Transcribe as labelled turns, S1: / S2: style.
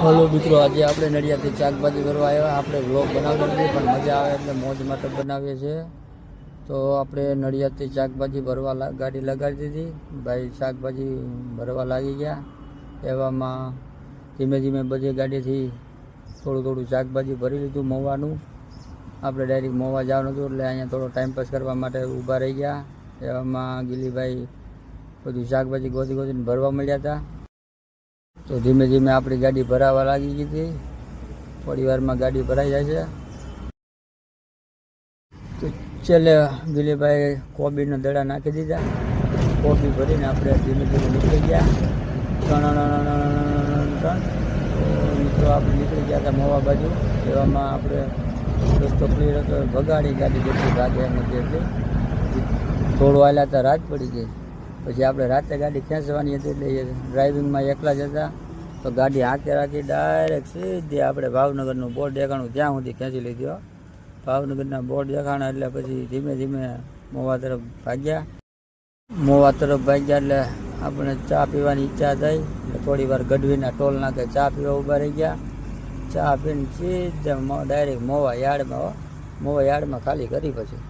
S1: Hello મિત્રો, આજે આપણે નડિયાદથી શાકભાજી ભરવા આવ્યા. આપણે વ્લોગ બનાવતા નથી, પણ મજા આવે એટલે મોજ માટે બનાવીએ છીએ. તો આપણે નડિયાદથી શાકભાજી ભરવા ગાડી લગાડી દીધી. ભાઈ શાકભાજી ભરવા લાગી ગયા. એવામાં ધીમે ધીમે બધી ગાડીથી થોડું થોડું શાકભાજી ભરી લીધું મવાનું. આપણે ડાયરેક્ટ મવા જવાનું હતું એટલે અહીંયા થોડો ટાઈમપાસ કરવા માટે ઊભા રહી ગયા. એવામાં ગિલીભાઈ બધું શાકભાજી ગોતી ગોતીને ભરવા મળ્યા હતા. તો ધીમે ધીમે આપણી ગાડી ભરાવા લાગી ગઈ હતી. થોડી વારમાં ગાડી ભરાઈ જાય છે. તો છેલ્લે ગિલીભાઈ કોબીના દડા નાખી દીધા. કોબી ભરીને આપણે ધીમે ધીમે નીકળી ગયા. મિત્રો આપણે નીકળી ગયા હતા મવા બાજુ. એવામાં આપણે રસ્તો ક્લિયર હતો, ભગાડી ગાડી જેટલી ભાગે નથી એટલી. થોડું હાલ્યા હતા, રાત પડી ગઈ. પછી આપણે રાતે ગાડી ખેંચવાની હતી એટલે ડ્રાઇવિંગમાં એકલા જ હતા. તો ગાડી હાંકે રાખી ડાયરેક્ટ સીધી આપણે ભાવનગરનું બોર્ડ દેખાણું ત્યાં સુધી ખેંચી લીધી. ભાવનગરના બોર્ડ દેખાણા એટલે પછી ધીમે ધીમે મોવા તરફ ભાગ્યા. મોવા તરફ ભાગ્યા એટલે આપણે ચા પીવાની ઈચ્છા થઈ. એટલે થોડી વાર ગઢવીના ટોલ નાખે ચા પીવા ઊભા રહી ગયા. ચા પીને સીધા ડાયરેક્ટ મોવા યાર્ડમાં ખાલી કરી પછી